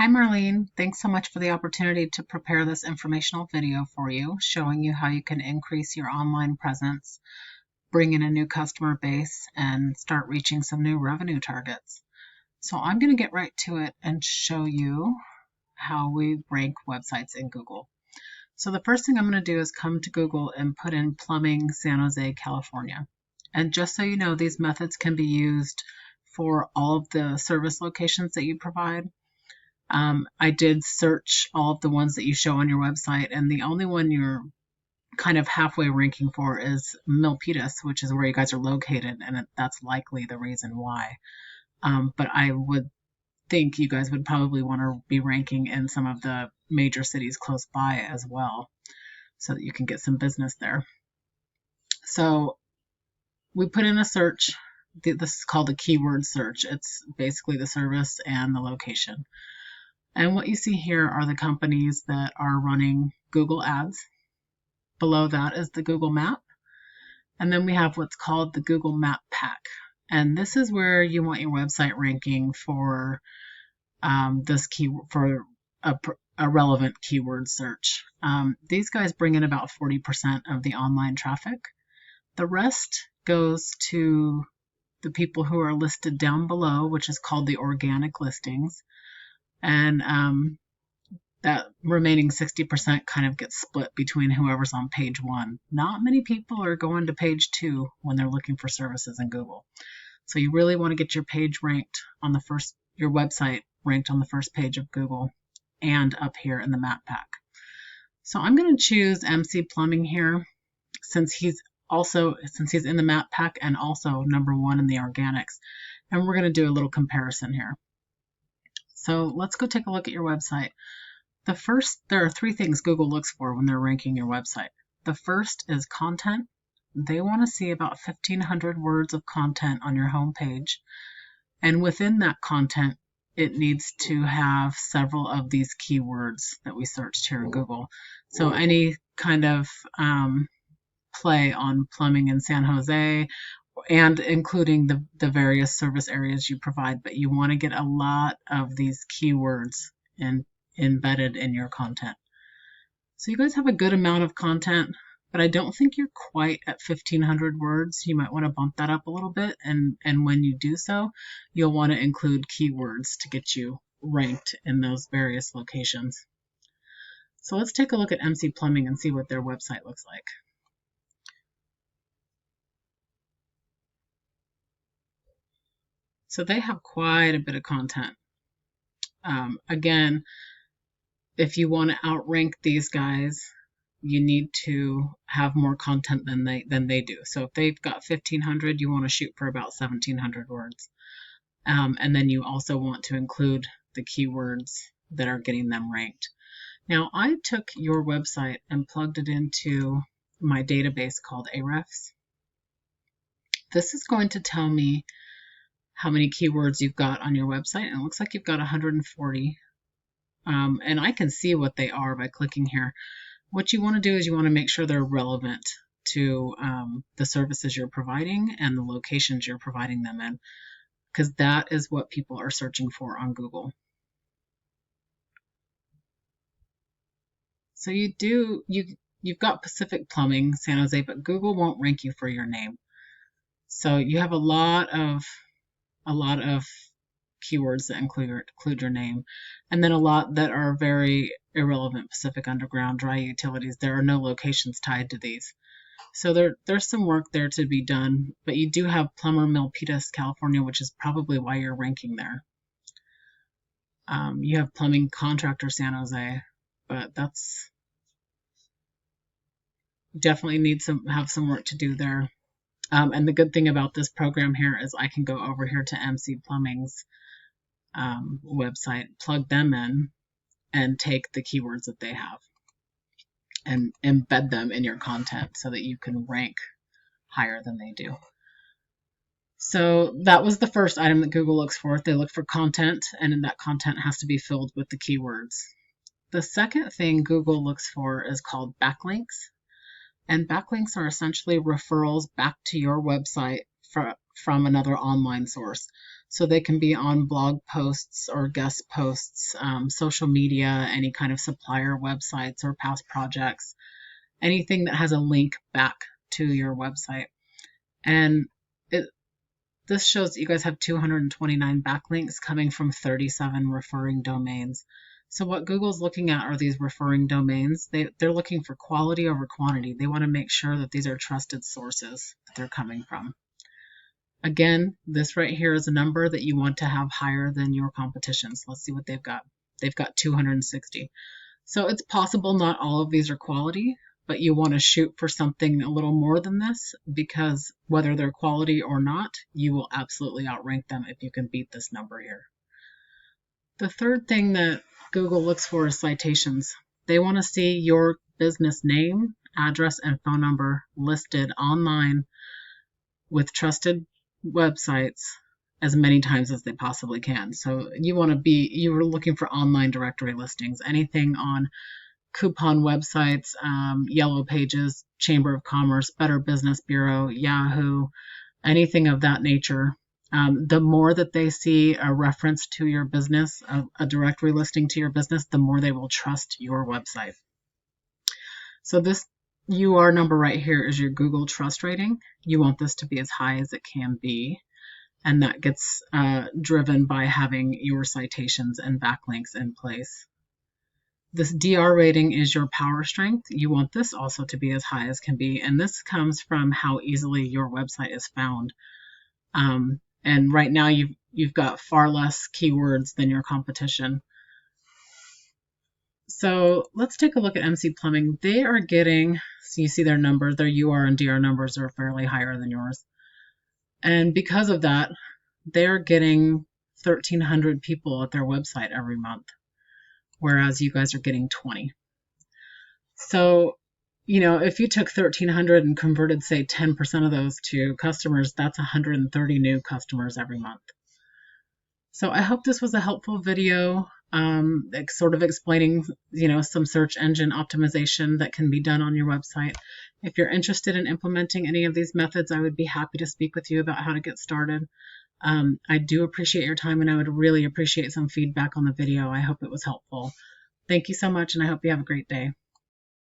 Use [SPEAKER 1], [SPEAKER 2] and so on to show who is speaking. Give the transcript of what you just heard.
[SPEAKER 1] Hi Marlene, thanks so much for the opportunity to prepare this informational video for you, showing you how you can increase your online presence, bring in a new customer base, and start reaching some new revenue targets. So I'm going to get right to it and show you how we rank websites in Google. So the first thing I'm going to do is come to Google and put in Plumbing San Jose, California. And just so you know, these methods can be used for all of the service locations that you provide. I did search all of the ones that you show on your website, and the only one you're kind of halfway ranking for is Milpitas, which is where you guys are located, and that's likely the reason why. But I would think you guys would probably want to be ranking in some of the major cities close by as well, so that you can get some business there. So we put in a search. This is called a keyword search. It's basically the service and the location. And what you see here are the companies that are running Google Ads. Below that is the Google Map. And then we have what's called the Google Map Pack. And this is where you want your website ranking for this keyword, for a relevant keyword search. These guys bring in about 40% of the online traffic. The rest goes to the people who are listed down below, which is called the organic listings. And that remaining 60% kind of gets split between whoever's on page 1. Not many people are going to page 2 when they're looking for services in Google. So you really want to get your page ranked on the first, your website ranked on the first page of Google and up here in the map pack. So I'm going to choose MC Plumbing here since he's in the map pack and also number 1 in the organics. And we're going to do a little comparison here. So let's go take a look at your website. There are 3 things Google looks for when they're ranking your website. The first is content. They want to see about 1,500 words of content on your home page. And within that content, it needs to have several of these keywords that we searched here in Google. So any kind of play on plumbing in San Jose, and including the various service areas you provide, but you want to get a lot of these keywords embedded in your content. So you guys have a good amount of content, but I don't think you're quite at 1,500 words. You might want to bump that up a little bit, and when you do so, you'll want to include keywords to get you ranked in those various locations. So let's take a look at MC Plumbing and see what their website looks like. So they have quite a bit of content. Again, if you want to outrank these guys, you need to have more content than they do. So if they've got 1,500, you want to shoot for about 1,700 words. And then you also want to include the keywords that are getting them ranked. Now, I took your website and plugged it into my database called Ahrefs. This is going to tell me how many keywords you've got on your website, and it looks like you've got 140. And I can see what they are by clicking here. What you want to do is you want to make sure they're relevant to the services you're providing and the locations you're providing them in, because that is what people are searching for on Google. So you've got Pacific Plumbing, San Jose, but Google won't rank you for your name. So you have a lot of keywords that include your name, and then a lot that are very irrelevant. Pacific Underground, dry utilities, there are no locations tied to these. So there's some work there to be done, but you do have Plumber Milpitas, California, which is probably why you're ranking there. You have Plumbing Contractor San Jose, but that's definitely have some work to do there. And the good thing about this program here is I can go over here to MC Plumbing's website, plug them in, and take the keywords that they have and embed them in your content so that you can rank higher than they do. So that was the first item that Google looks for. They look for content, and that content has to be filled with the keywords. The second thing Google looks for is called backlinks. And backlinks are essentially referrals back to your website from another online source. So they can be on blog posts or guest posts, social media, any kind of supplier websites or past projects, anything that has a link back to your website. And this shows that you guys have 229 backlinks coming from 37 referring domains. So what Google's looking at are these referring domains. They're looking for quality over quantity. They want to make sure that these are trusted sources that they're coming from. Again, this right here is a number that you want to have higher than your competitions. Let's see what they've got. They've got 260. So it's possible not all of these are quality, but you want to shoot for something a little more than this, because whether they're quality or not, you will absolutely outrank them if you can beat this number here. The third thing that Google looks for is citations. They want to see your business name, address, and phone number listed online with trusted websites as many times as they possibly can. So you're looking for online directory listings, anything on coupon websites, Yellow Pages, Chamber of Commerce, Better Business Bureau, Yahoo, anything of that nature. The more that they see a reference to your business, a directory listing to your business, the more they will trust your website. So this UR number right here is your Google trust rating. You want this to be as high as it can be, and that gets driven by having your citations and backlinks in place. This DR rating is your power strength. You want this also to be as high as can be, and this comes from how easily your website is found. And right now you've got far less keywords than your competition. So let's take a look at MC Plumbing. They are getting, so you see their numbers, their UR and DR numbers are fairly higher than yours. And because of that, they're getting 1,300 people at their website every month, whereas you guys are getting 20. So, if you took 1,300 and converted, say, 10% of those to customers, that's 130 new customers every month. So I hope this was a helpful video, sort of explaining, some search engine optimization that can be done on your website. If you're interested in implementing any of these methods, I would be happy to speak with you about how to get started. I do appreciate your time, and I would really appreciate some feedback on the video. I hope it was helpful. Thank you so much, and I hope you have a great day.